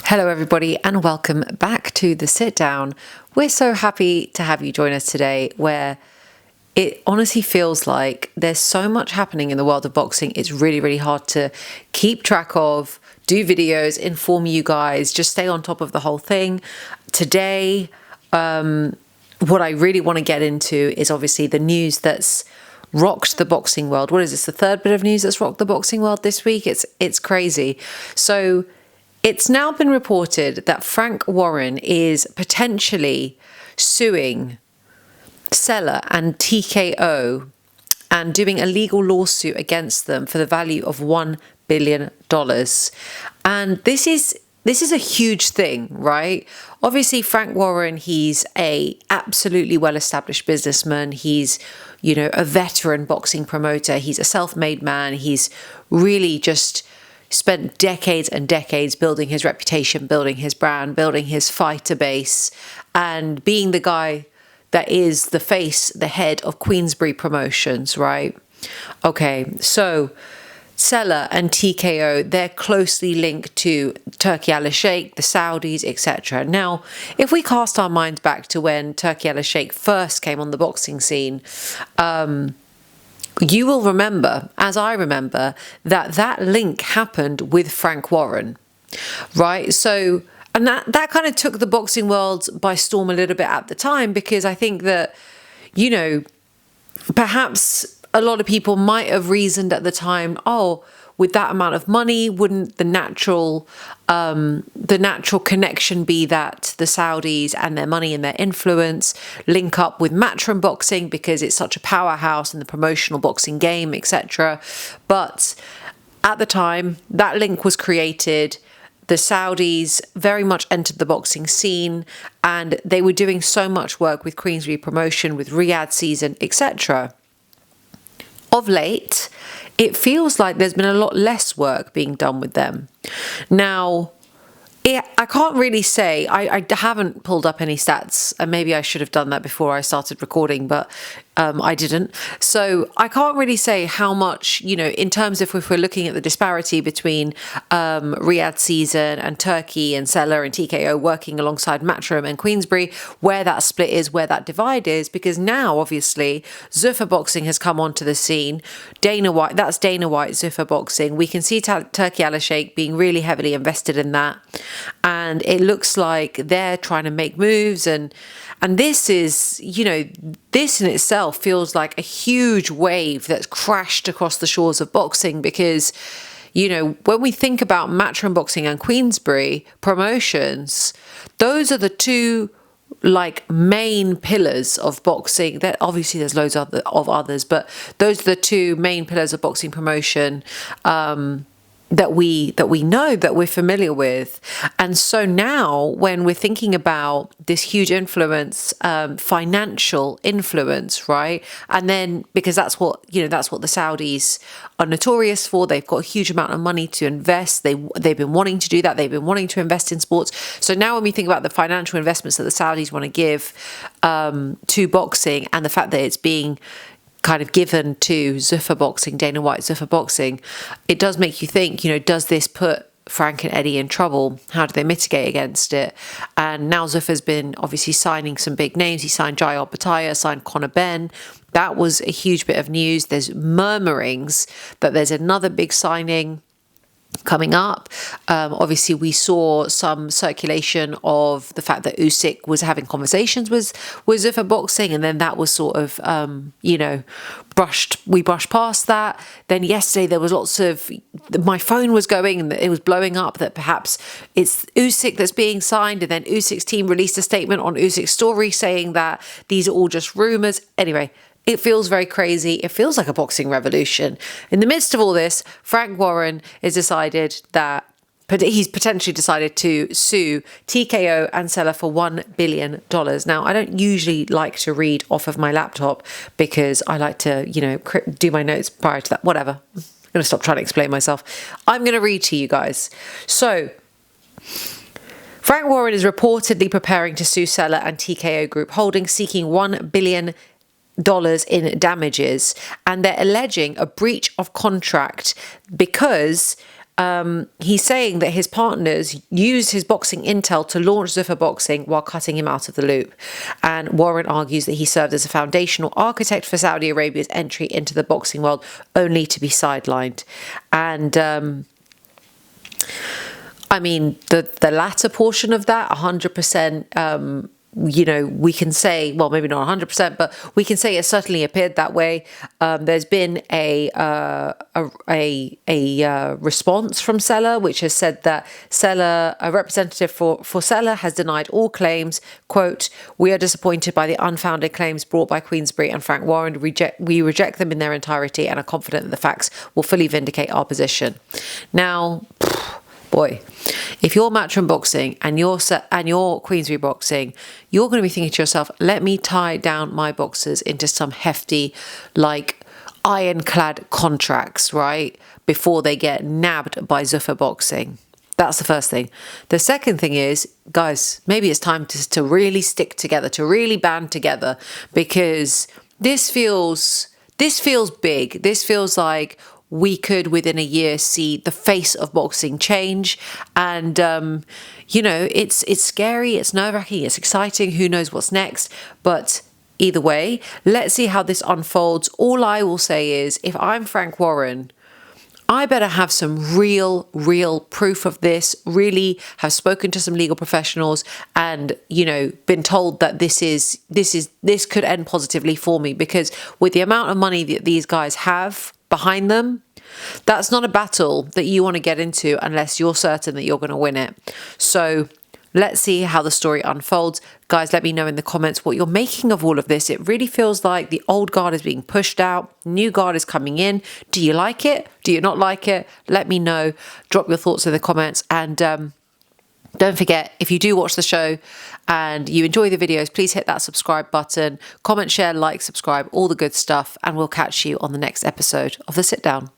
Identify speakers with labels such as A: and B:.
A: Hello everybody and welcome back to The Sit Down. We're so happy to have you join us today, where it honestly feels like there's so much happening in the world of boxing. It's really hard to keep track of, do videos, inform you guys, just stay on top of the whole thing. Today, what I really want to get into is obviously the news that's rocked the boxing world. What is this, the third bit of news that's rocked the boxing world this week? It's crazy. So it's now been reported that Frank Warren is potentially suing SELAR and TKO and doing a legal lawsuit against them for the value of $1 billion. And this is a huge thing, right? Obviously, Frank Warren, he's a absolutely well-established businessman. He's, a veteran boxing promoter. He's a self-made man. He's really just spent decades and decades building his reputation, building his brand, building his fighter base, and being the guy that is the face, the head of Queensberry Promotions, right? Okay, so SELAR and TKO, they're closely linked to Turki Al-Sheikh, the Saudis, etc. Now, if we cast our minds back to when Turki Al-Sheikh first came on the boxing scene, you will remember, as I remember, that link happened with Frank Warren, right? So, and that kind of took the boxing world by storm a little bit at the time, because I think that, perhaps a lot of people might have reasoned at the time, with that amount of money, wouldn't the natural connection be that the Saudis and their money and their influence link up with Matchroom Boxing because it's such a powerhouse in the promotional boxing game, etc. But at the time, that link was created. The Saudis very much entered the boxing scene, and they were doing so much work with Queensberry Promotion, with Riyadh season, etc. Of late, it feels like there's been a lot less work being done with them. Now, I can't really say, I haven't pulled up any stats, and maybe I should have done that before I started recording, but I didn't. So I can't really say how much, in terms of if we're looking at the disparity between Riyadh season and Turkey and SELAR and TKO working alongside Matchroom and Queensberry, where that split is, where that divide is, because now obviously Zuffa Boxing has come onto the scene. Dana White, Zuffa Boxing. We can see Turki Al-Sheikh being really heavily invested in that. And it looks like they're trying to make moves, and this is, this in itself feels like a huge wave that's crashed across the shores of boxing, because, when we think about Matchroom Boxing and Queensberry Promotions, those are the two main pillars of boxing. That obviously there's loads of others, but those are the two main pillars of boxing promotion that we know, that we're familiar with. And so now when we're thinking about this huge influence, financial influence, right? And then because that's what the Saudis are notorious for. They've got a huge amount of money to invest. They've been wanting to do that. They've been wanting to invest in sports. So now when we think about the financial investments that the Saudis want to give to boxing, and the fact that it's being kind of given to Zuffa Boxing, Dana White Zuffa Boxing, it does make you think, does this put Frank and Eddie in trouble? How do they mitigate against it? And now Zuffa's been obviously signing some big names. He signed Jai Opetaia, signed Conor Benn. That was a huge bit of news. There's murmurings that there's another big signing coming up. Obviously, we saw some circulation of the fact that Usyk was having conversations with Zuffa Boxing, and then that was sort of, we brushed past that. Then yesterday there was lots of, my phone was going and it was blowing up that perhaps it's Usyk that's being signed, and then Usyk's team released a statement on Usyk's story saying that these are all just rumours. Anyway, it feels very crazy. It feels like a boxing revolution. In the midst of all this, Frank Warren has decided that he's potentially decided to sue TKO and SELAR for $1 billion. Now, I don't usually like to read off of my laptop because I like to, do my notes prior to that. Whatever. I'm going to stop trying to explain myself. I'm going to read to you guys. So, Frank Warren is reportedly preparing to sue SELAR and TKO Group Holdings, seeking $1 billion in damages, and they're alleging a breach of contract because he's saying that his partners used his boxing intel to launch Zuffa Boxing while cutting him out of the loop. And Warren argues that he served as a foundational architect for Saudi Arabia's entry into the boxing world, only to be sidelined. And I mean, the latter portion of that, 100%, we can say, well, maybe not 100%, but we can say it certainly appeared that way. There's been a response from SELAR, which has said that a representative for SELAR has denied all claims. Quote, "We are disappointed by the unfounded claims brought by Queensberry and Frank Warren. We reject them in their entirety and are confident that the facts will fully vindicate our position." Now, boy, if you're Matchroom Boxing and you're Queensberry Boxing, you're going to be thinking to yourself, let me tie down my boxers into some hefty, like, ironclad contracts, right? Before they get nabbed by Zuffa Boxing. That's the first thing. The second thing is, guys, maybe it's time to really stick together, to really band together, because this feels big. This feels like we could within a year see the face of boxing change. And it's scary, it's nerve-wracking, it's exciting, who knows what's next. But either way, let's see how this unfolds. All I will say is, if I'm Frank Warren, I better have some real proof of this, really have spoken to some legal professionals and, been told that this could end positively for me, because with the amount of money that these guys have behind them, that's not a battle that you want to get into unless you're certain that you're going to win it. So let's see how the story unfolds. Guys, let me know in the comments what you're making of all of this. It really feels like the old guard is being pushed out, new guard is coming in. Do you like it? Do you not like it? Let me know. Drop your thoughts in the comments. And don't forget, if you do watch the show and you enjoy the videos, please hit that subscribe button, comment, share, like, subscribe, all the good stuff. And we'll catch you on the next episode of The Sit Down.